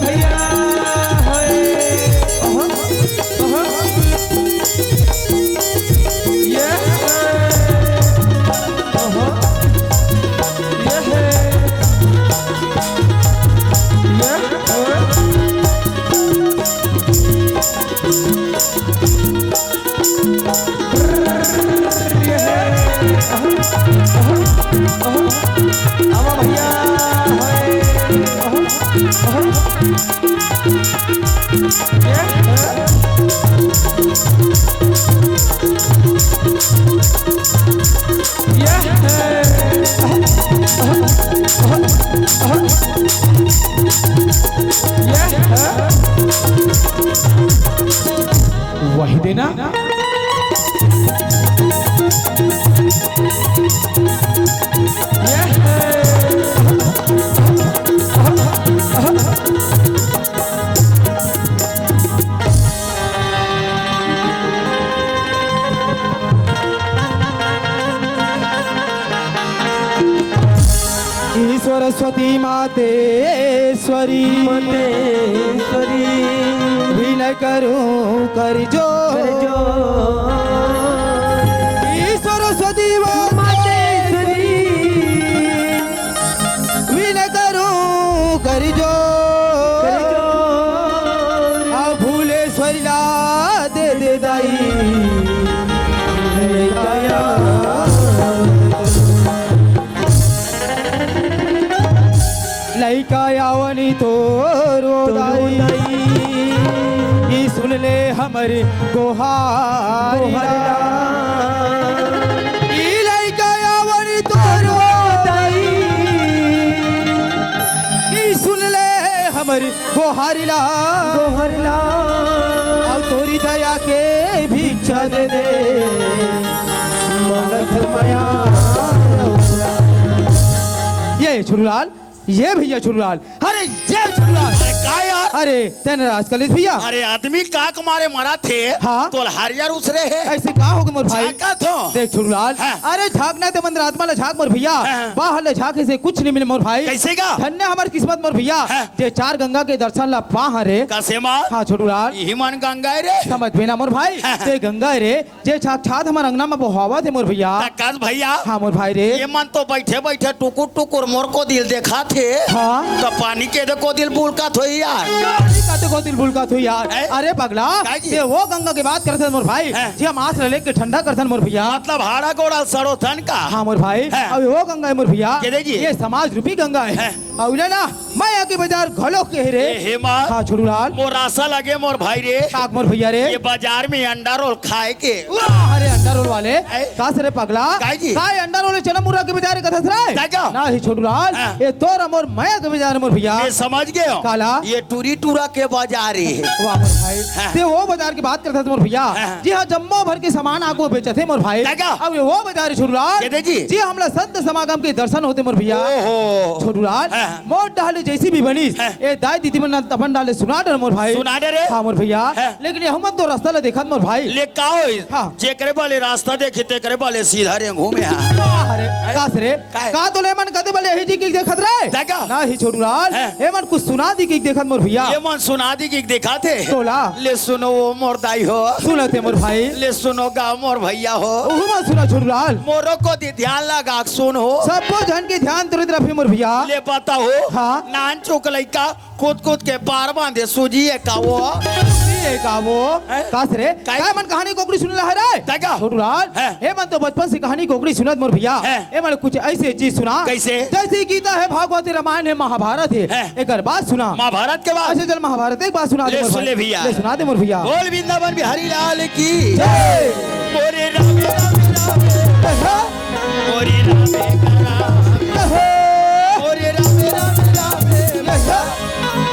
भैया होए ये आवा भैया वही देना सरस्वती मातेश्वरी मातेश्वरी विनय करूं कर जो सरस्वती मातेश्वरी विनय करूं कर जो भूलेश्वरी ला दे दाई लइका आवनी तो रोदाई ये सुन ले हमारे गोहारिया ये लइका आवनी तो रोदाई ये सुन ले हमारे गोहारिला अब तोरी दया के भिक्षा दे दे मलक माया ये छुरुलाल ये भैया छुरुलाल अरे ये छुरुलाल अरे तेने राजकलित भैया अरे आदमी काक मारे मरा थे हाँ तो हरियर उसरे है ऐसे कहा होगा मोर भाई झाका थो देख छुरुलाल हाँ। अरे झाकना ते मंदिर आत्मा ले झाक मोर भैया हाँ। बाहर ले झाके से कुछ नहीं मिले मोर भाई कैसे का धन्य हमारी किस्मत मोर भैया हाँ। जे चार गंगा के दर्शन ला पा रे कैसे मां हाँ छुरुलाल यही मन गंगा रे समझ में ना मोर भाई हाँ। ते गंगा रे जे साक्षात हमार अंगना में बहावा थे मोर भैया काज भैया हाँ मोर भाई रे ये मन तो बैठे बैठे टुकुर टुकुर मोर को दिल देखा थे हाँ तो पानी के को दिल बुलका थो यार काते को दिल बुलका थो यार अरे पगला ये वो गंगा की बात करते मोर भाई जी हम आस ले के ठंडा करथन मोर भैया मतलब हाड़ा गोड़ा सरोथन का हाँ मोर भाई अब वो गंगा है मोर भैया ये समाज रूपी गंगा है अब ना मैं आके बाजार घलो के रे हे मां हाँ छुरुलाल मोर आशा लगे मोर भाई रे काक मोर भैया रे ये बाजार में अंडा रोल खाए के अरे अंडा रोल वाले कास रे पगला काई अंडा रोल चना मुर्गा के बाजार कथस रे ना ही छुरुलाल ये तोरा मोर मैं के बाजार मोर भैया ये समझ गए हो काला ये टूरी टूरा के बाजार है वाह मोर भाई ते वो बाजार की बात करते मोर भैया जी हाँ जम्मो भर के सामान आगो बेचे थे मोर भाई अब वो बाजार छुरुलाल जी हमला संत समागम के दर्शन होते मोर भैया छुरुलाल मोर डाले जैसी भी बनी ए दाई दीदी मन तपन डाले सुना डर मोर भाई सुना डरे हाँ मोर भैया लेकिन हम तो रास्ता ले देखत मोर भाई ले का हो जे करे वाले रास्ता देखे ते करे वाले सीधा रे घूमे अरे कास रे का तो ले मन कदे वाले ही जी की देखत रे ना ही छुरुलाल ए मन कुछ सुना दी की देखत मोर भैया ये मन सुना दी की देखा थे तोला ले सुनो वो मोर दाई हो सुनते मोर भाई ले सुनो गा मोर भैया हो ओहुमा सुना छुरुलाल मोरो को ध्यान लगा सुन हो सबको जन के ध्यान तुरंत रखे मोर भैया ले पता हो हाँ नान चौक लइका कूद कूद के पार बांधे सूजी का वो कास रे काय मन कहानी कोकड़ी सुन रहा है छुरुलाल हे मन तो बचपन से कहानी कोकड़ी सुनत मोर भैया हे मन कुछ ऐसे चीज सुना कैसे जैसे गीता है भागवत रामायण है महाभारत है एक बात सुना महाभारत के बाद अच्छा चल महाभारत एक बात सुना दे सुन भैया ले सुना दे मोर भैया बोल वृंदावन बिहारी लाल की जय मोरे राम राम मोरे राम मोरे राम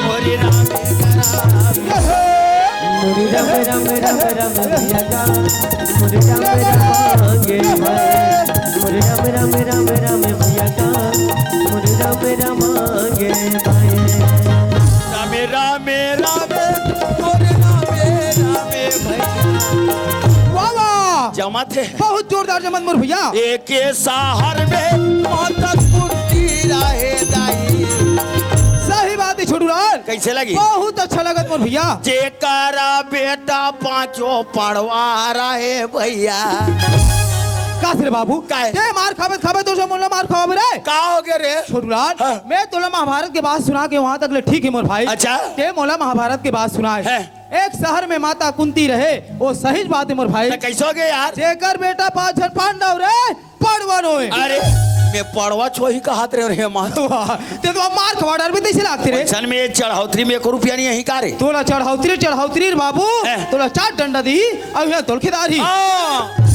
मोरे राम मुरी राम राम राम भैया का मुरी राम मांगे मुरी राम राम भैया का मुरी राम मांगे राम राम मोरे राम भैया वाह जमा थे बहुत जोरदार जमन मोर भैया एक शहर में माता कुर्ती रहे दाई सही बात है छोटू लाल कैसे लगी बहुत अच्छा लगत मोर भैया जेकारा बेटा पांचों पढ़वा रहे भैया का रे बाबू काहे? ये मार खावे खावे तो मोला मार खावे रे का हो गया रे छोटू लाल हाँ। मैं तोला महाभारत के बात सुना के वहाँ तक ले ठीक है मोर भाई अच्छा। ते मोला महाभारत के बात सुनाए है। एक शहर में माता कुंती रहे वो सही बात है मोर भाई तो कैसे हो गया यार जेकर बेटा 5 जन पांडव रे पड़वन होए अरे मैं पढ़वा छोही कहत रे मां ते तो मार खवाड़र भी तैसे लागते रे सन में चढ़ौतरी में 1 रुपया नहीं यही का रे तोला चढ़ौतरी रे बाबू तोला 4 डंडा दी अब यहाँ तोल खिदारी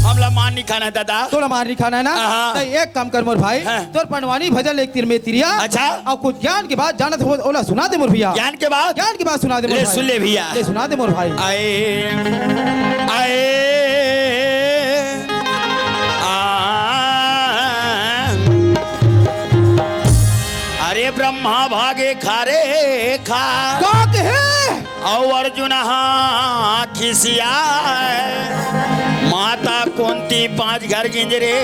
हमला मान नहीं खाना दादा तोला मार नहीं खाना है ना हाँ। तो एक काम कर मोर भाई हाँ। तोर पनवानी भजन एक तीर में तिरिया अच्छा। और कुछ ज्ञान के बाद जानत हो ओला सुना दे मोर भैया ज्ञान के बाद सुना दे मोर ले भाई सुन ले भैया ले सुना दे मोर भाई आए आए अरे ब्रह्मा भागे खारे खा का कहे और अर्जुन खिसिया माता कुंती 5 घर गिंजरे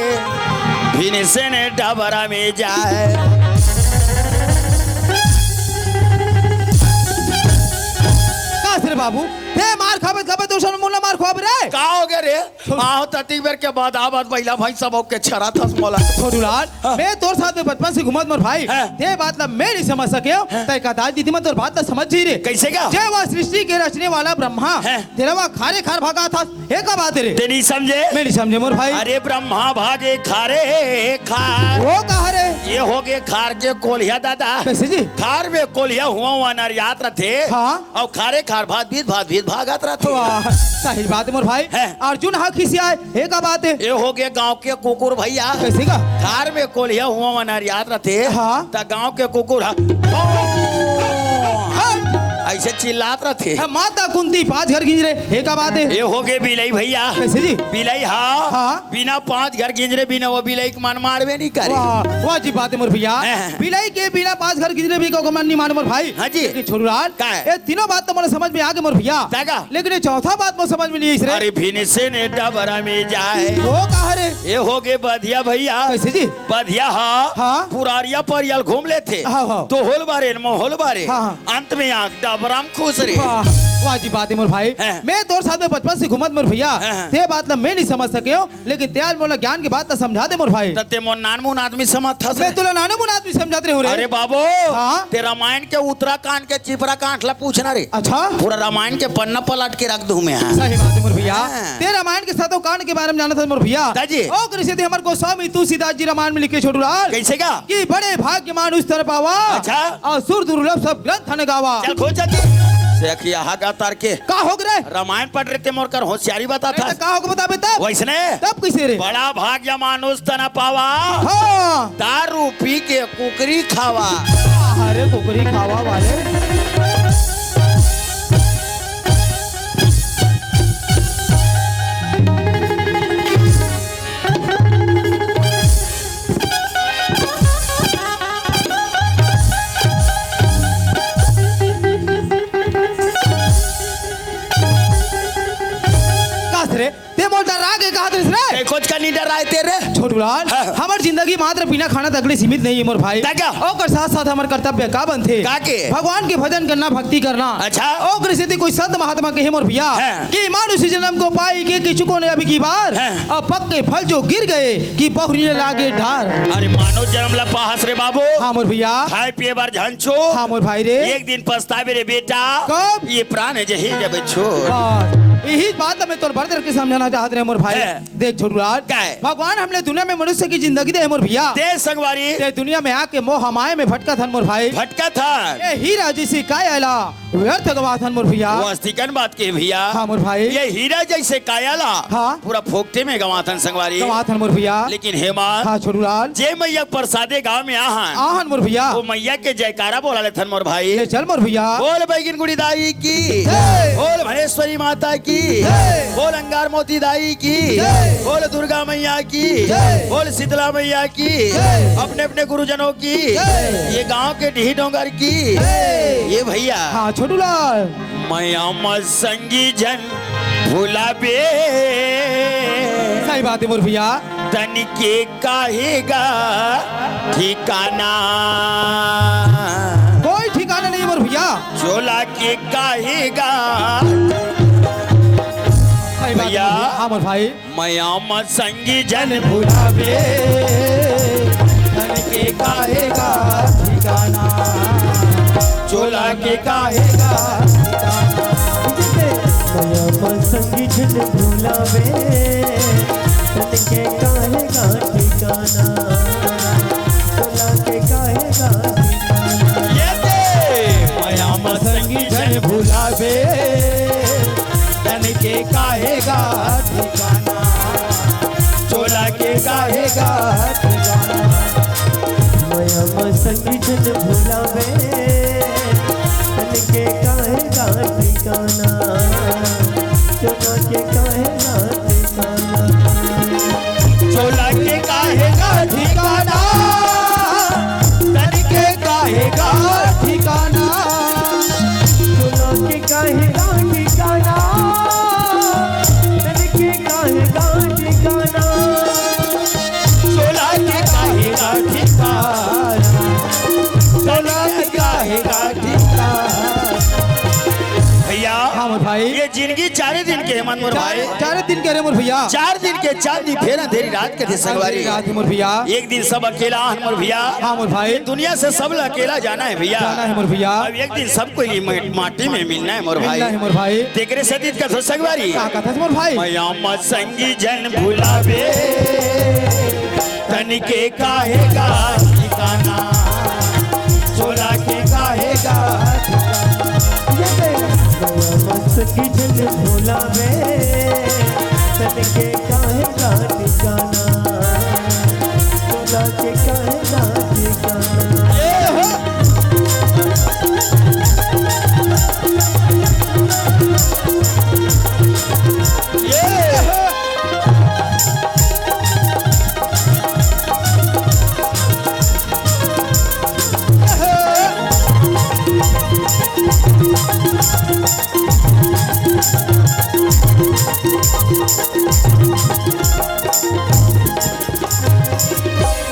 फिर से ने डबरा में जाए का रे बाबू ते मार खावे खावे तो सन मोला मार खावे रे का हो गया रे आओ तती बेर के बाद आबाद पहिला भाई सब के छरा था मोला छोटू लाल मैं तोर साथ में बचपन से घुमत मोर भाई हाँ। ते बात ला मैं नहीं समझ सके तय का दादी दीदी मैं तोर बात ला समझ जी रे कैसे क्या जय वह सृष्टि के रचने वाला ब्रह्मा हाँ। तेरा वह खारे खार भागा था ये का बात है रे ते नहीं समझे मैं नहीं समझे मोर भाई अरे ब्रह्मा भागे खारे खार वो कहा रे ये हो गए खार के कोलिया दादा कैसे जी खार में कोलिया हुआ नरियात रथे हाँ। और खारे खार भात भीत भागत रथे वाह, सही बात है मोर भाई है। अर्जुन हा खिसिया ये का बात है ये हो गए गांव के कुकुर भैया कैसे का खार में कोलिया हुआ नरियात रथे हाँ। त गांव के कुकुर ऐसे चिल्लात रथे हाँ, माता कुंती 5 घर गिंज रहे ये का बात है ये हो गए बिलई भैया कैसे जी बिलई हाँ हाँ। बिना 5 घर गिंजरे बिना वो बिलई के मन मारवे नहीं करे वाह वाह जी बात है मोर भैया हाँ। बिलाई के बिना 5 घर गिंजरे भी को मन नहीं माने मोर भाई हाँ जी। लेकिन छोटू लाल का है? ये तीनों बात तो मोरे समझ में आ गए मोर भैया तागा? लेकिन ये चौथा बात मोरे समझ में नहीं आई रे अरे भिन से ने डबरा में जाए वो कहा रे ये हो गए बधिया भैया कैसे जी बधिया हाँ हाँ। पुरारिया पर यल घूम लेते हाँ, हाँ। तो होल बारे मोहल बारे हाँ, हाँ। अंत में आंख डबराम खुश रे वाह वाह जी बात है मोर भाई हाँ। मैं तोर साथ में बचपन से घुमत मोर भैया हाँ। ते बात ला मैं नहीं समझ सके हो लेकिन त्याल मोला ज्ञान की बात तो समझा दे मोर भाई तते मोन नानमुन आदमी समझ था मैं तुला नाने मुन आदमी समझाते रहे हो रे अरे बाबू हाँ। ते रामायण के उत्तराखंड के चिपरा कांठ ला पूछना रे अच्छा पूरा रामायण के पन्ना पलट के रख दूं मैं सही बात है मोर भैया हाँ। ते रामायण के सातों कांड के बारे में जाना था मोर भैया दादी। ओ कृष्ण थे हमारे गोस्वामी तुलसीदास जी रामायण में लिखे छोटू लाल कैसे का कि बड़े भाग्यमान उस तरह पावा अच्छा। और सुर दुर्लभ सब ग्रंथ ने गावा चल खोज जाती सेखिया हागा तार के का हो गए रामायण पढ़ रहे थे मोर कर होशियारी बता था का हो बता बेटा वैसने तब कैसे रे बड़ा भाग्य मानुष तना पावा हाँ दारू पी के कुकरी खावा अरे कुकरी खावा वाले रे ते मोल डरा के कहा रे खोज का नहीं डराए तेरे छोटू लाल हाँ। हमार जिंदगी मात्र बिना खाना तकले सीमित नहीं है मोर भाई क्या? ओकर साथ साथ हमार कर्तव्य का बनथे का के? भगवान के भजन करना भक्ति करना अच्छा। ओकर स्थिति कोई संत महात्मा के है मोर भैया हाँ। कि मानुष जन्म को पाई के किचुको ने अभी की बार हाँ। और पक्के फल जो गिर गए कि बहुरी ने लागे ढार अरे मानो जन्म ला पाहस रे बाबू हाँ मोर भैया खाए पिए बार झंचो हाँ मोर भाई रे एक दिन पछतावे रे बेटा कब? ये प्राण है जही जब छोड़ बस, यही बात मैं तोर भर के समझाना चाहते रहे मोर भाई है। देख छोटू लाल क्या है? भगवान हमने दुनिया में मनुष्य की जिंदगी दे मोर भैया दे संगवारी ते दुनिया में आके मोह माया में भटका थन मोर भाई भटका था ये हीरा जैसी कायला व्यर्थ गवा थन मोर भैया वो अस्तिकन बात के भैया हाँ मोर भाई ये हीरा जैसे कायाला हाँ। पूरा फोकते में गवाथन संगवारी गवा थन मोर भैया लेकिन हेमंत हाँ छोटू लाल जे मैया प्रसादे गांव में आहन आहन मोर भैया वो मैया के जयकारा बोला ले थन मोर भाई ले चल मोर भैया बोल बैगिन गुड़ी दाई की जय। बोल भणेश्वरी माता की जय। बोल अंगार मोती दाई की जय। बोल दुर्गा मैया की जय। बोल शीतला मैया की जय। अपने अपने गुरुजनों की जय। ये गांव के ढी डोंगर की जय। ये भैया हाँ छोटू लाल मैया मत संगी जन भूला बे सही बात है मोर भैया तनिके काहेगा ठिकाना कोई ठिकाना नहीं मोर भैया चोला के काहेगा भैया हाँ मोर भाई मयामत संगी जन भुलावे धन के काहेगा ठिकाना चोला के काहेगा संगी जन भुलावे धन के काहेगा ठिकाना चोला के काहेगा ठिकाना मयामत संगी जन भुलावे धन के काहेगा ठिकाना चोला के काहेगा ठिकाना संगी जन भुलावे धन के काहेगा ठिकाना चोला के काहेगा ठिकाना चोला के काहेगा ठिकाना धन के काहेगा ठिकाना चोला के काहेगा ठिकाना धन के काहेगा ठिकाना चोला के काहेगा ठिकाना चोला के काहेगा ठिकाना भैया हाँ मोर भाई ये जिंदगी 4 दिन के है मन मोर भाई चार दिन के रे मोर भैया 4 दिन के 4 दिन फेर अंधेरी रात के थे संगवारी रात मोर भैया एक दिन सब अकेला हन मोर भैया हाँ मोर भाई दुनिया से सब अकेला जाना है भैया जाना है मोर भैया अब एक दिन सबको ये माटी में मिलना है मोर भाई मिलना है मोर भाई तेरे सतीत का संगवारी का कथा मोर भाई मयामत संगी जन भुलावे तन के काहेगा ठिकाना चोला के काहेगा संगी जन भुलावे धन के काहेगा ठिकाना चोला के काहेगा ठिकाना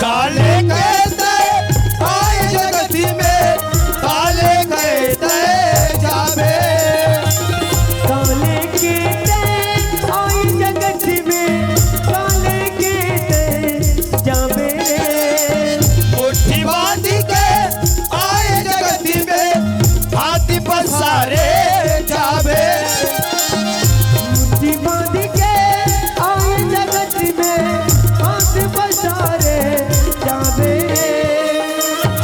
काले कहते आए जगती में काले कहते जावे काले के आई जगत में काले के जावे मुट्ठी बांध के आए जगती में हाथी पसारे जावे मुट्ठी बांध के आई जगत में हाथ पसारे जावे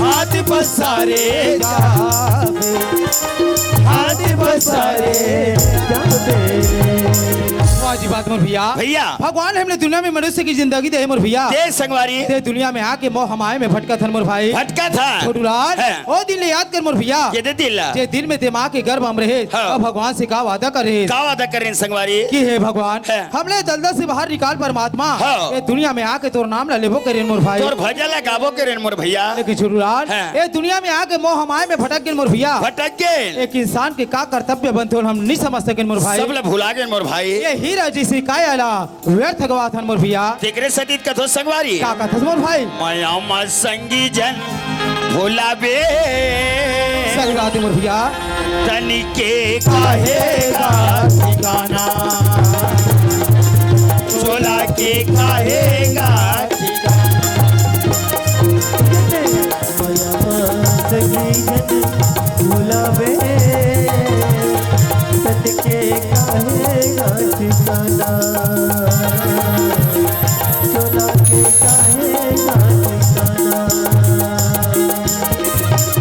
हाथी पसारे जावे हाथी पसारे जावे जी बात मोर भैया भैया भगवान हमने दुनिया में मनुष्य की जिंदगी दे मोर भैया दे संगवारी दे दुनिया में आके मोह हमाए में भटका थन मोर भाई भटका था छोटू लाल है। ओ दिन ले याद कर मोर भैया ये दे दिल जे दिल में दिमाग के गर्भ हम रहे हाँ। और भगवान से का वादा कर रहे का वादा करें संगवारी कि हे भगवान है। हमने दलदल से बाहर निकाल परमात्मा हाँ। ये दुनिया में आके तोर नाम ला लेबो करें मोर भाई तोर भजल गाबो करें मोर भैया लेकिन छोटू लाल है। ये दुनिया में आके मोह हमाए में भटक गए मोर भैया भटक गए एक इंसान के का कर्तव्य बनते हम नहीं समझ सके मोर भाई सब लोग भुला गए मोर भाई ये हीरा जैसी काया व्यर्थ गवा थन मोर भैया तेरे सतीत का तो संगवारी का कथस मोर भाई मयामत संगी जन भुलावे सही बात है मोर भैया तन के काहेगा ठिकाना चोला के काहेगा संगी जन भुलावे धन के काहेगा ठिकाना चोला के काहेगा ठिकाना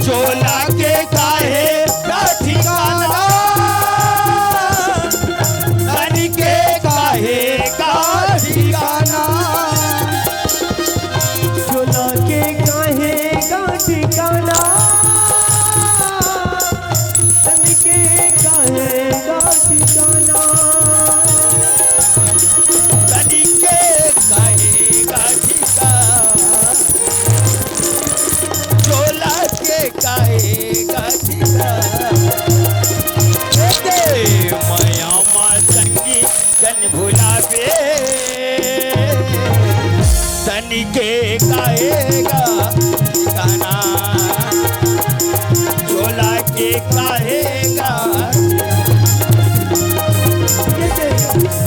चोला के काहे का ठिकाना धन के काहे का ठिकाना चोला के काहेगा ठिकाना धन के काहेगा ठिकाना तन के काहेगा ठिकाना चोला के काहेगा ठिकाना मयामत संगी जन भुलावे तन के काहेगा ठिकाना चोला के रहेगा।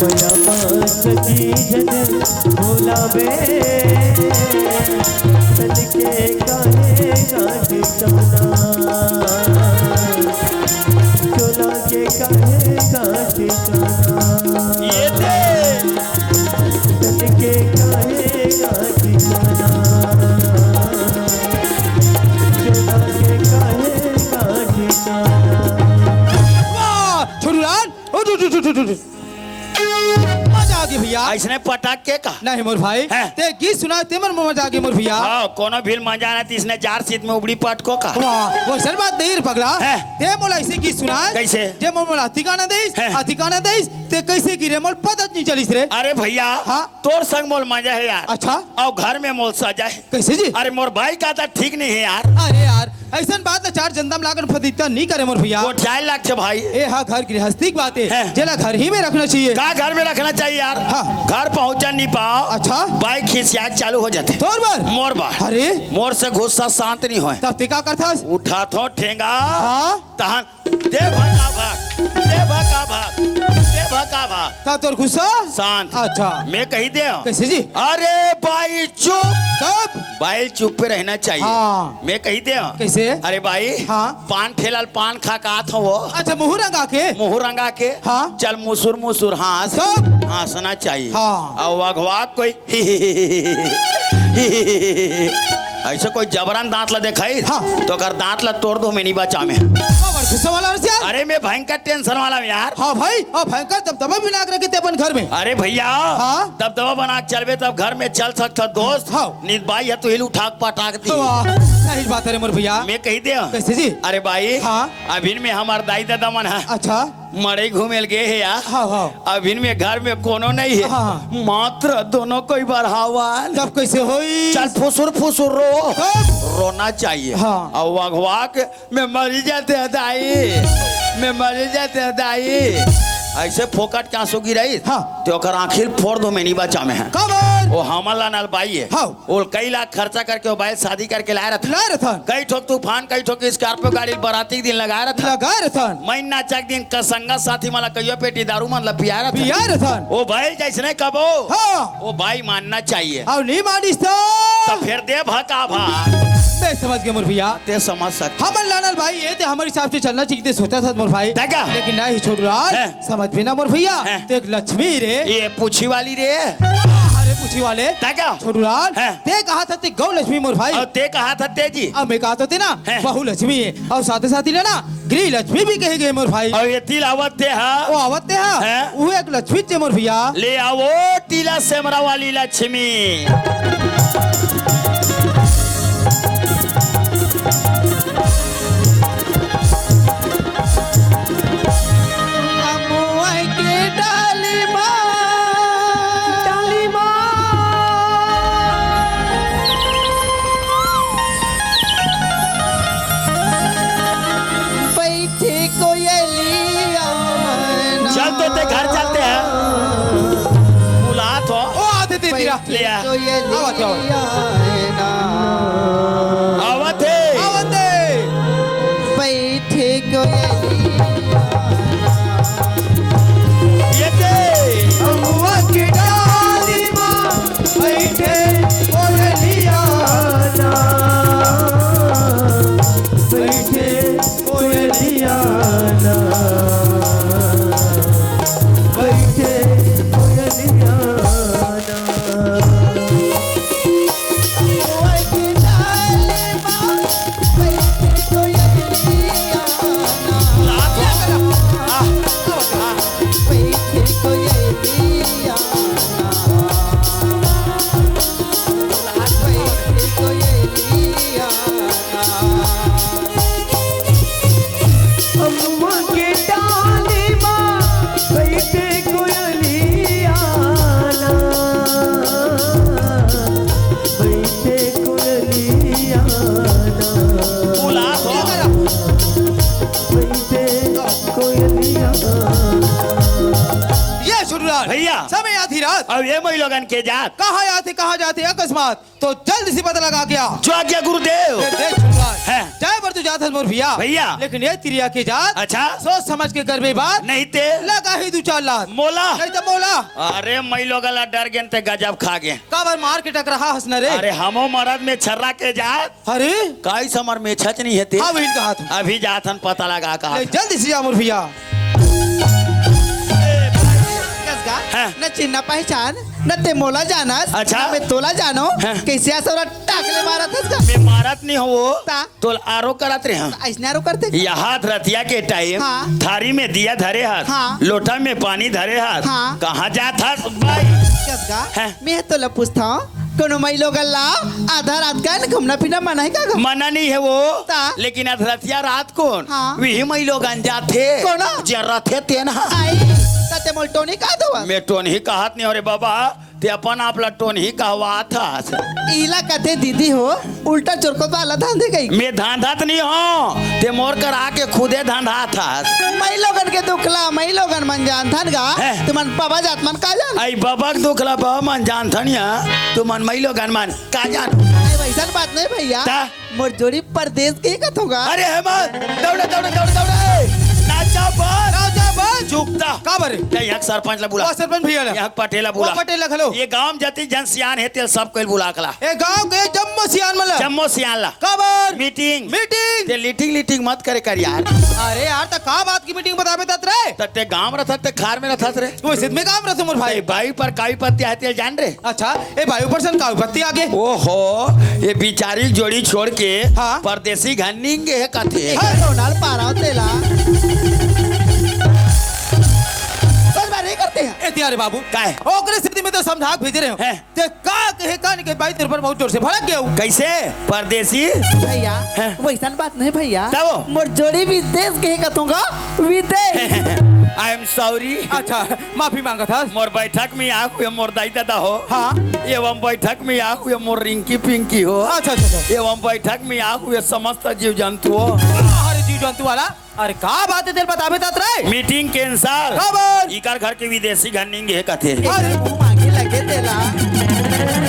मया सची जन भोला बे तन के काहे गाठ चोला चोला के काहे गाठ चोला ये दे तन के काहे गाठ चोला चोला के काहे गाठ चोला। वाह छोटूलाल मजा आ गई भैया। ऐसने पटाख के का नहीं मोर भाई हैं? ते गीत सुना ते मन मजा आ गई मोर भैया। हाँ कोनो भी मजा ना इसने 4 सीट में उबड़ी पट को का वाह वो सर बात नहीं रे पगला। हैं? ते मोला ऐसे गीत सुना कैसे? जे मोला ठिकाना देइस हैं? ठिकाना देइस ते कैसे गिरे मोल पता नहीं चलिस रे। अरे भैया हाँ? तोर संग मोल मजा है यार। अच्छा और घर में मोल सजा है। कैसे जी? अरे मोर भाई का था ठीक नहीं है यार। अरे यार ऐसा बात है चार जनदम लागन फदिता नहीं करे मोर भैया। वो 4 लाख से भाई ए हाँ घर गृहस्थी की बात है हैं? जेला घर ही में रखना चाहिए। का घर में रखना चाहिए यार। हाँ। घर पहुंचा नहीं पाओ अच्छा बाइक खिसियात चालू हो जाते तोर बार मोर बार अरे मोर से गुस्सा शांत नहीं होए तब ते का करथस? उठा थो ठेंगा हाँ तहन दे भगा भाग दे भगा भाग दे भगा भाग का तोर गुस्सा शांत। अच्छा मैं कही दे कैसे जी? अरे भाई चुप तब भाई चुप पे रहना चाहिए। हाँ। मैं कही दे कैसे? अरे भाई हाँ। पान ठेला पान खा का था वो अच्छा मुँह रंगा के मुंह रंगा के हाँ। चल मुसुर मुसुर हंस तब हंसना चाहिए। हाँ। और वगवा कोई ऐसे कोई जबरन दांत ला दिखाई हाँ। तो अगर दांत ला तोड़ दो मैं नहीं बचा में। गुस्सा वाला रसिया। अरे मैं भयंकर टेंशन वाला हूं यार। हाँ भाई और भयंकर दबदबा भी नाक रखे थे अपन घर में। अरे भैया हाँ? तब दवा बना के चलबे तब घर में चल सकता दोस्त। हाँ। नींद भाई है तो हिल उठा के पटाक दी। वाह सही बात है रे मोर भैया। मैं कही दे कैसे जी? अरे भाई हाँ। अभी में हमार दाई दादा मन है अच्छा मरे घूमे गए है यार। हाँ हाँ अभी में घर में कोनो नहीं है हाँ। मात्र दोनों कोई बढ़ावा तब कैसे होई? चल फुसुर फुसुर रो तब रोना चाहिए। हाँ। और वगवाक में मरी जाते हैं दाई में मरी जाते हैं दाई ऐसे फोकट क्या सो गिराई हाँ। तो ओकर आखिर फोड़ दो मैं नहीं बचा में है। कबर वो हमला नल बाई है हाँ। वो कई लाख खर्चा करके वो बाइल शादी करके लाया रहता लाए रथन कई ठोक तूफान कई ठोक स्कॉर्पियो गाड़ी बराती के दिन लगाया रहता लगाए रथन महीना चक दिन कसंगा साथी मला कहियो पेटी दारू मन पिया रहता पिया रथन वो भाई जैसे नहीं कबो हाँ वो भाई मानना चाहिए। और नहीं मानिस तो फिर दे भका भाग मैं समझ गया मोर भैया। ते समझ सकते हमर लानल भाई ये ते हमारे हिसाब से चलना चाहिए सोचा था मोर भाई देखा? लेकिन नहीं छोड़ रहा हैं? समझ भी ना मोर भैया हैं? ते एक लक्ष्मी रे ये पूछी वाली रे अरे पूछी वाले देखा? छोड़ू लाल हैं? ते कहा था ते गौ लक्ष्मी मोर भाई और ते कहा था तेजी अब मैं कहा तो थे ना हैं? बहु लक्ष्मी है और साथ साथ ही ना गृह लक्ष्मी भी कहे गए मोर भाई और ये तिलावत ते हा वो आवते हैं हैं? वो एक लक्ष्मी थे मोर भैया। ले आओ टीला सेमरा वाली लक्ष्मी। चल तो ते घर चलते हैं बुला तो ओ आते थे तेरा ले आ आवते आवते आवते ये ते अमुआ की डाली माँ बैठे कोयलिया ना बैठे कोयलिया ना बैठे कोयलिया ना बुला तो अम्मा के डाली माँ बैठे कोयलिया ना बैठे कोयलिया ना बुला तो बैठे कोयलिया ये शुरुआत भैया समय आधी रात अब ये मई लोगन के जात कहाँ आते कहाँ जाते अकस्मात तो जल्द से पता लगा गया जो आज्ञा गुरुदेव देख शुरुआत है। जाए पर तू जात है मोर भैया भैया। लेकिन ये तिरिया के जात अच्छा सोच समझ के करबे बात नहीं ते लगा ही 2-4 लाख मोला नहीं तो मोला अरे मैं लोग डर गए ते गजब खा गए काबर मार के टकरा हंसना रे अरे हमो मरद में छर्रा के जात अरे काई समर में छच नहीं है हाँ वही कहा था अभी जाथन पता लगा कहा नहीं, जल्दी से जा मोर भैया हाँ। न चिन्ह पहचान न ते मोला जानस अच्छा। न मैं तोला जानो हाँ। कैसे ऐसा टाकले मारा था मैं मारत नहीं हो ता? तो आरो करत रहे हैं ऐसने आरो करते यह हाथ रतिया के टाइम हाँ। थारी में दिया धरे हाथ हाँ। लोटा में पानी धरे हाथ हाँ। कहाँ जात हाथ भाई कसगा हाँ। मैं तोला पूछता हूँ कोनो मई लोग अल्लाह आधा रात का न घूमना फिरना मना है का मना नहीं है वो ता? लेकिन अधरतिया रात कौन हाँ। वही मई लोग अनजा थे कौना? जरा थे तेना आई तते मोल्टो नहीं का दो मैं टोन ही कहत नहीं अरे बाबा ते अपन आप लटोन ही कहवा था इला कथे दीदी हो उल्टा चोरको वाला धांधे गई मैं धांधात नहीं हो ते मोर कर आके खुदे धांधा था मई लोगन के दुखला मई लोगन मन जान थन गा हैं? तुमन पापा जात मन का जान आई बाबा के दुखला बाबा मन जान थनिया तू मन मई लोग मन का जान अरे वैसा बात नहीं भैया ता? मोर जोड़ी परदेश के कथ होगा अरे हेमंत दौड़े दौड़े दौड़े दौड़े नाचा बस राजा बस चुपता काबर यहाँ सरपंच ला बुला वो सरपंच भैया ना यहाँ पटेला बुला पटेल खलो ये गांव में जति जन सियान है ते सब कोई बुला कला ए गांव के जम्मो सियान मला जम्मो सियान ला काबर मीटिंग मीटिंग ते लीटिंग लीटिंग मत करे कर यार अरे यार तो का बात की मीटिंग बताबे तात रे तते गांव रहा ते खार में रहा रे तू सिद्ध में काम रहा मोर भाई भाई पर काई पत्ती आते हैं जान रे अच्छा ए भाई ऊपर सन का बत्ती आगे ओहो ये बिचारी जोड़ी छोड़ के हाँ। परदेसी घन्नींगे है कथे रोनाल पारा तेला बस बात नहीं करते हैं ए तियारे बाबू काहे? ओकरे स्थिति में तो समझा के भेज रहे हो हैं? ते का कहे कान के भाई तेरे पर बहुत जोर से भड़क गया हूं कैसे परदेसी भैया हैं? वैसा बात नहीं भैया तब? मोर जोड़ी विदेश के कथूंगा विदेश आई एम सॉरी अच्छा माफी मांगा था मोर बैठक में आ हुए मोर दाई दादा हो हाँ एवं बैठक में आ हुए मोर रिंकी पिंकी हो अच्छा अच्छा एवं बैठक में आ हुए समस्त जीव जंतु हो अरे जीव जंतु वाला अरे का बात है तेरे बताबे तात रे मीटिंग कैंसल खबर इकर घर के विदेशी घन्नींगे है कथे अरे मुंह मांगे लगे तेला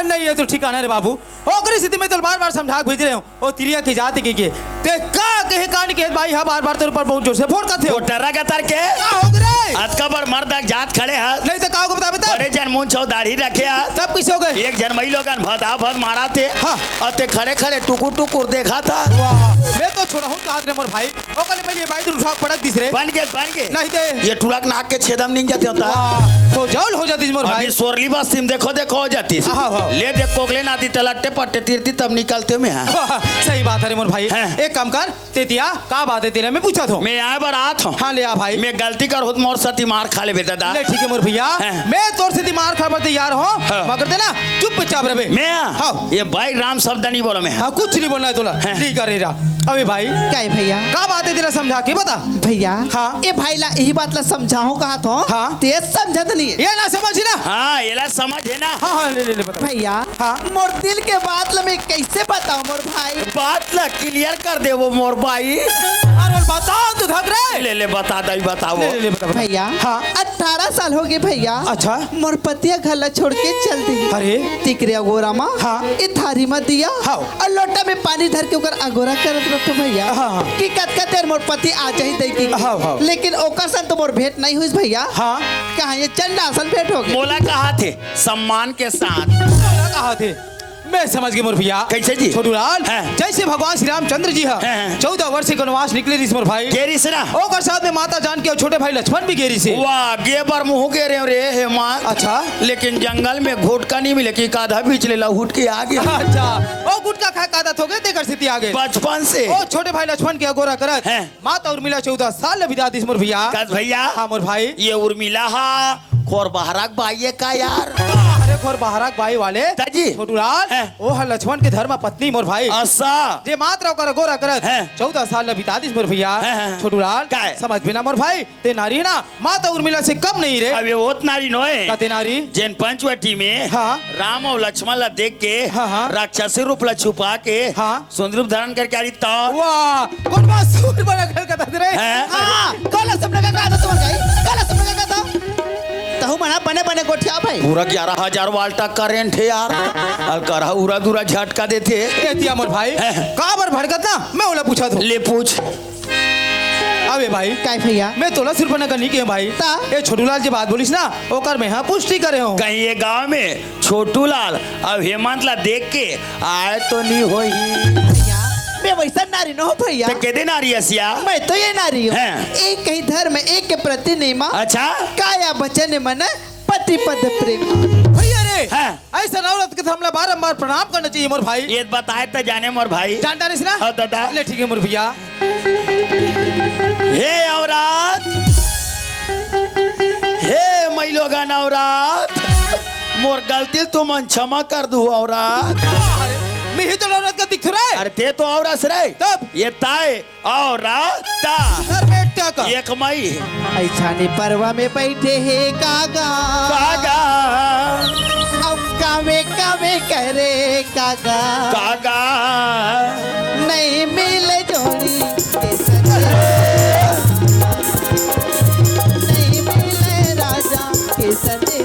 नहीं ये तो ठिकाना रे बाबू ओकरी स्थिति में तो बार-बार समझा के भेज रहे हो ओ तिरिया की जात के ते का कहे कान के भाई हा बार-बार तेरे ऊपर बहुत जोर से फोन करते हो टरा का तर के का हो गए आज का बार मर्द जात खड़े हाथ नहीं तो का को बताबे तात बड़े जन मुंह छौ दाढ़ी रखे हाथ सब किस हो गए एक जन मई लोगन भदा भद मारा थे हाँ। और ते खड़े खड़े टुकुर टुकुर देखा था वाह मैं तो छोड़ा हूं हाथ रे मोर भाई ओकले में ये भाई तू उठा पड़क दिस रे बन के नहीं दे ये टुलक नाक के छेदम नहीं जाते होता वाह तो जौल हो जाती मोर भाई अभी सोरली बस सिम देखो देखो हो जाती हाँ, हाँ। ले देख कोगले नाती तलट्टे पट्टे तीरती तब निकलते में है वाह, सही बात है रे मोर भाई हैं? एक काम कर तेतिया का बात है तेरे में पूछा तो मैं आए बारात हूँ हाँ ले आ भाई मैं गलती कर होत मोर सती मार खा ले बेटा दा ले ठीक है मोर भैया हैं? मैं तोर से दिमाग खबर तैयार हो हाँ। मगर देना चुपचाप रहे मैं हाँ। ये भाई राम शब्द नहीं बोलो मैं हाँ कुछ नहीं बोलना है तोला हैं? ठीक है रेरा अबे भाई क्या है भैया का बात है तेरा समझा के बता भैया हाँ। ये भाई ला यही बात ला समझाऊं कहा तो हाँ। ते समझत नहीं है ये ना समझी ना हाँ ये ला समझ है ना हाँ हाँ ले बता भैया हाँ। मोर दिल के बात ला मैं कैसे बताऊं मोर भाई बात ला क्लियर कर दे वो मोर भाई अरे बताओ तू धक रे ले बता दई बताओ ले बता बता। भैया हाँ। 18 साल हो गए भैया अच्छा मोर पतिया घर ला छोड़ के चल दी अरे तिकरे अगोरा मा हाँ। ये थारी में दिया हाँ। और लोटा में पानी धर के ओकर अगोरा करत रखो भैया हाँ, हाँ। कि कत देर मोर पति आ जाही दई की हाँ, हाँ। लेकिन ओकर सन तो मोर भेंट नहीं हुई भैया हाँ। कहाँ ये चंडासन भेंट हो गई बोला कहा थे सम्मान के साथ कहा थे मैं समझ गई मोर भैया कैसे जी? छोटू लाल हैं? जैसे भगवान श्री रामचंद्र जी हैं। है 14 वर्ष के वनवास निकले रिस मोर भाई केरी से ना ओकर साथ में माता जानकी और छोटे भाई लक्ष्मण भी गेरी से वाह गे बार मुंह के रे हे मां अच्छा लेकिन जंगल में घोटका नहीं मिले कि काधा बीच ले लहुट के आ गया अच्छा ओ गुटका खा का आदत हो गए तेकर स्थिति आ गए बचपन से ओ छोटे भाई लक्ष्मण के अगोरा करत हैं। माता उर्मिला 14 साल विदा दिस मोर भैया कस भैया हाँ मोर भाई ये उर्मिला हा खोर बहराक बाइये का यार अरे खोर बहराक भाई वाले ताजी। छोटू लाल हैं। ओ हर लक्ष्मण के धर्म पत्नी मोर भाई असा जे मात्रा ओकर अगोरा करत हैं। 14 साल बिता दिस मोर भैया हैं। छोटू लाल काय? समझ बिना मोर भाई ते नारी है ना माता उर्मिला से कम नहीं रे अब ये ओत नारी नोए का ते नारी जैन पंचवटी में हाँ। राम और लक्ष्मण ला देख के हाँ, हाँ। राक्षसी रूप ला छुपा के हाँ। सुंदर रूप धारण करके आ रही तो वाह कौन मासूर बना कर कथा रे हैं? हाँ कल सपने का कहा था तुम्हारे भाई कल सपने का कहा था तहु मना बने बने गोठिया भाई पूरा 11,000 वाल्ट का करेंट है यार और करहा उरा दूरा झटका देते कहती मोर भाई कहाँ पर भड़कत ना मैं ओला पूछा तो ले पूछ अबे भाई काय भैया मैं तोला सिर्फ न करनी के भाई ता? ये छोटूलाल जी बात बोलिस ना ओकर में हाँ पुष्टि करे हो कहीं ये गांव में छोटू लाल अब हेमंत ला देख के आए तो नहीं होई भैया मैं वैसा नारी न हो भैया तो कहते ना रियसिया मैं तो ये नारी हूँ हैं। एक ही धर्म एक के प्रति नियमा अच्छा काया बचन मन पति पद प्रेम भैया रे हाँ। ऐसा औरत के तो हमला बारंबार प्रणाम करना चाहिए मोर भाई ये बताए तो जाने मोर भाई जानता नहीं ना हाँ दादा ले ठीक है मोर भैया हे औरत हे मैलोगन औरत मोर गलती तू मन क्षमा कर दू औरत मैं ही तो औरत का दिख रहा है अरे ते तो औरत रे तब ये ताए औरत ता सर बेटा का एक मई ऐसा ने परवा में बैठे है कागा कागा अब कावे कावे करे कागा कागा नहीं मिले जोड़ी के सजन। नहीं मिले राजा के सने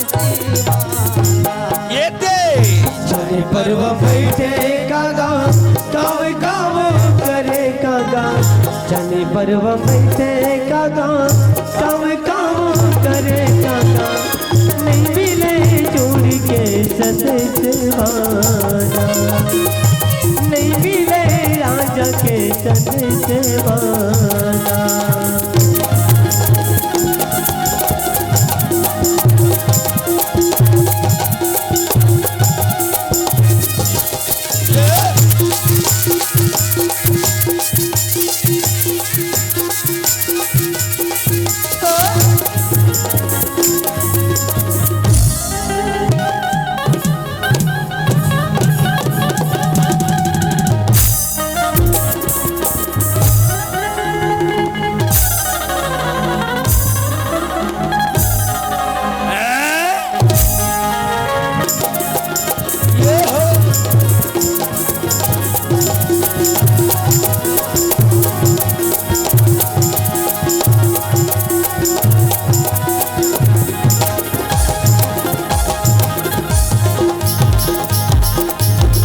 ये दे चले पर्व बैठे कागा काव काव करे कागा चले पर्व बैठे कागा काव काव करे कागा नहीं मिले जोड़ी के सदस्यवाना नहीं मिले राजा के सदस्यवाना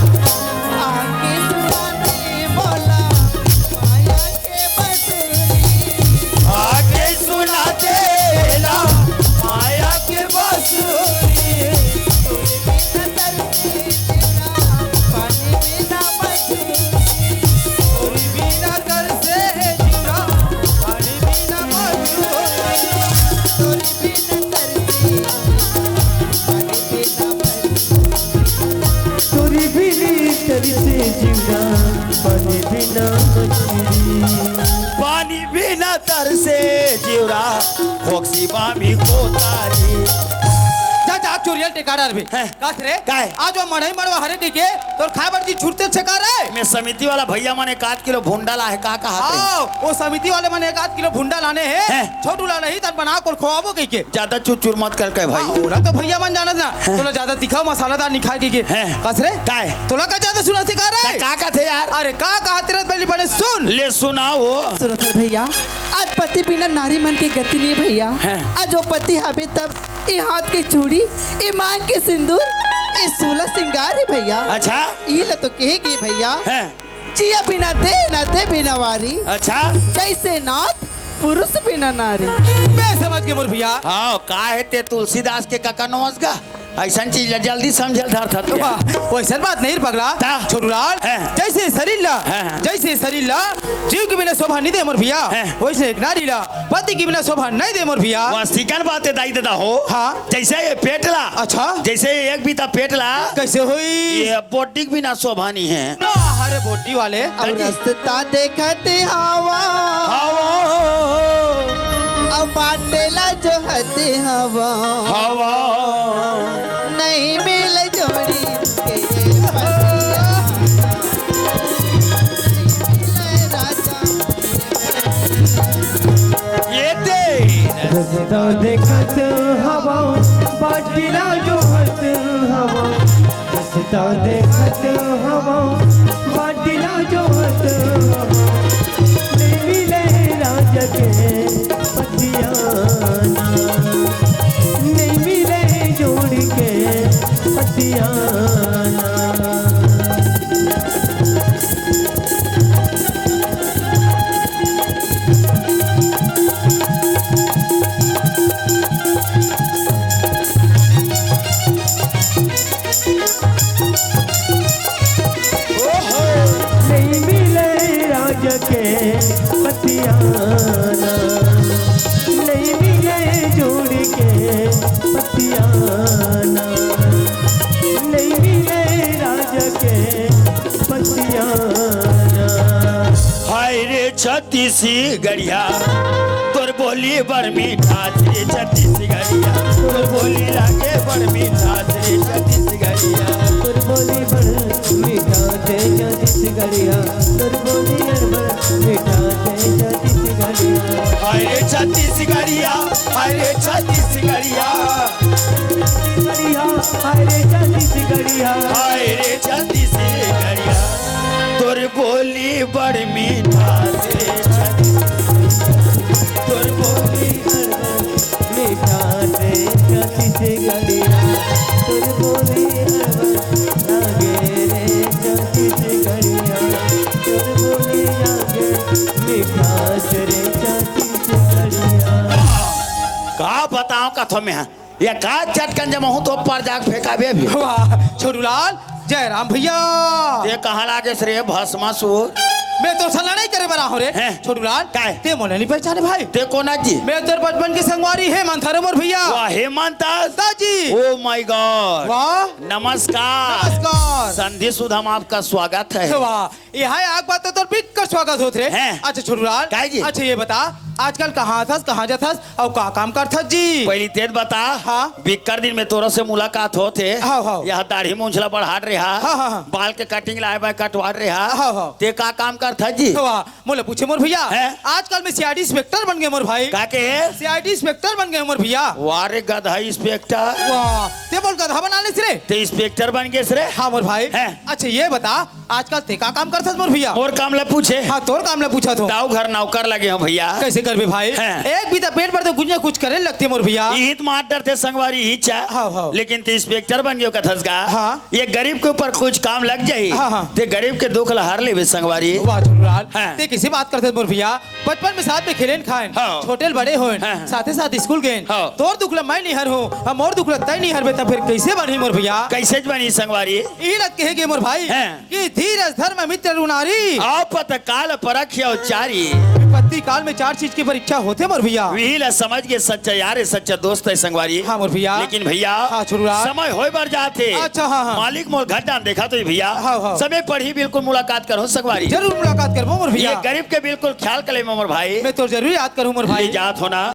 आगे सुनाने बोला माया के बसुरी आगे सुना देला माया के बांसुरी नजर से तेरा पानी बिना मछली कोई बिना कर से जुड़ा पानी बिना मजदूरी तोरी बिना तरसी पानी बिना मछली तोरी बिनी तरी से जीवना पानी बिना मछली पानी बिना तरसे जीवरा खोक्सी बामी को तारी जा जा चोरियल टेकाडर भी हैं। कास रे काय? आज वो मढ़ई मड़वा हरे टिके तोर खाए बड़ती छुटते छका रे मैं समिति वाला भैया माने 1 किलो भुंडा ला है का हाथ आओ वो समिति वाले मन 1 किलो भुंडा लाने हैं हैं। छोटू ला नहीं तन बना कर खवाबो कई के ज्यादा चुर मत कर के भाई ओरा तो भैया मन जानत ना तोला ज्यादा तीखा मसालादार नहीं खाए के हैं। कास रे काय? तोला का ज्यादा सुना सिखा रे का थे यार अरे का तेरे पहले बड़े सुन ले सुनाओ सुनो सर भैया आज पति बिना नारी मन की गति नहीं भैया हैं। आज वो पति हबे तब ये हाथ की चूड़ी ये मांग के सिंदूर ये 16 श्रृंगार है भैया अच्छा ये ल तो कहेगी भैया है जिया बिना दे ना दे बिना वारी अच्छा जैसे नाथ पुरुष बिना नारी मैं समझ के मोर भैया हाँ का है ते तुलसीदास के काका नवस का ऐसा चीज जल्दी समझल धर था वाह, वैसा बात नहीं पगला ता? छोटूलाल हैं। जैसे शरीर ला हैं। जैसे शरीर ला जीव के बिना शोभा नहीं दे मोर भैया हैं। वैसे एक नारी ला पति के बिना शोभा नहीं दे मोर भैया वहाँ सिकन बात है दाई दादा हो हाँ। जैसे ये पेट ला अच्छा जैसे ये एक बीता पेट ला कैसे हुई ये बोटिक बिना शोभानी है अरे बोटी वाले अब रास्ता देखते हवा अब बाटेला जो हते हवा हवा नहीं मिल जोड़ी के पतिया नहीं मिले राजा ये दे रस्ता देखत हवा बाटिला जो हत हवा रस्ता देखत हवा बाटिला जो हत हवा नहीं मिले राजा के पतियाना नहीं राज के पतियाना नहीं मिले जोड़ के पतियाना नहीं मिले राज के पतियाना हाय रे छत्तीसगढ़िया तोर बोली बड़ मीठा रे छत्तीसगढ़िया तोर बोली लागे बड़ मीठा रे छत्तीसगढ़िया तोर बोली बड़ मीठा थे छत्तीसगढ़िया तोर बोली बड़ मीठा थे छत्तीसगढ़िया हाय रे छत्तीसगढ़िया हाय रे छत्तीसगढ़िया हाय रे छत्तीसगढ़िया हाय रे छत्तीसगढ़िया तोर बोली बड़ मीठा रे तोर बोली मीठा थे छत्तीसगढ़िया तोर बोली लागे रे छत्तीसगढ़िया तोर बोली लागे मीठा रे छत्तीसगढ़िया का बताऊं कथो में है ये का चटकन जमा हूं तो पर जाग फेंकाबे भी वाह छोटूलाल जय राम भैया ये कहाँ लागे श्रेय भस्मासुर मैं तो सलाह नहीं करे बना हो रे हैं? छोटूलाल काय? ते मोने नहीं पहचाने भाई ते कोना जी मैं तो बचपन के संगवारी है मंथारे मोर भैया वाह हेमंत दादी ओ माय गॉड वाह नमस्कार नमस्कार संधि सुधाम आपका स्वागत है वाह यहाँ आग बात तो बिल्कुल स्वागत होत रे हैं? अच्छा छोटूलाल काय जी? अच्छा ये बता आजकल कहाँ थस कहाँ जाथस और का काम करथस जी पहली तेज बता हाँ। बिक्कर दिन में तोरा से मुलाकात होते हाँ, हाँ। यह दाढ़ी मूंछला बढ़ाट रहा हाँ, हाँ, हाँ। बाल के कटिंग लाए बाय कटवार रहा हाँ, हाँ। ते का काम करता जी वाह मोले पूछे मोर भैया हैं? आजकल में सीआईडी इंस्पेक्टर बन गए मोर भाई का के सीआईडी इंस्पेक्टर बन गए मोर भैया वारे गधा इंस्पेक्टर वाह ते बोल गधा बना ले रे ते इंस्पेक्टर बन गए रे हाँ मोर भाई हैं? अच्छा ये बता आजकल ते का काम करथस मोर भैया और काम ले पूछे हाँ तोर काम ले पूछा तो दाऊ घर नौकर लगे हो भैया कैसे करबे भाई हैं? एक भी तो पेट भर तो कुछ ना कुछ करे लगते मोर भैया हित मास्टर थे संगवारी ही चा हाँ, हाँ। लेकिन ते इंस्पेक्टर बन गयो कथस का हाँ। ये गरीब के ऊपर कुछ काम लग जाई हाँ, हाँ। ते गरीब के दुख लहार लेवे संगवारी वाह छोटूलाल हैं? ते किसी बात करते मोर भैया बचपन में साथ में खेलेन खाएन हाँ। छोटे बड़े होएन हैं। साथे साथ स्कूल गए हाँ। तोर दुखला मैं नहीं हर हूँ हम और दुखला तय नहीं हरबे तब फिर कैसे बनी मोर भैया कैसे बनी संगवारी यही लग कहे गे मोर भाई हैं। कि धीरज धर्म मित्र रुनारी आपत काल परख्य चारी विपत्ति काल में 4 चीज की परीक्षा होते मोर भैया विहिल समझ के सच्चा यार है, सच्चा दोस्त है संगवारी हाँ मोर भैया लेकिन भैया हाँ, छोटूलाल। समय होए बर जाते अच्छा, हाँ, हाँ। मालिक मोर घटा देखा तो भैया हाँ, हाँ। समय पर ही बिल्कुल मुलाकात करो संगवारी जरूर मुलाकात करबो मोर ये भैया गरीब के बिल्कुल ख्याल करे मोर भाई मैं तो जरूर याद करूँ मोर भाई जात होना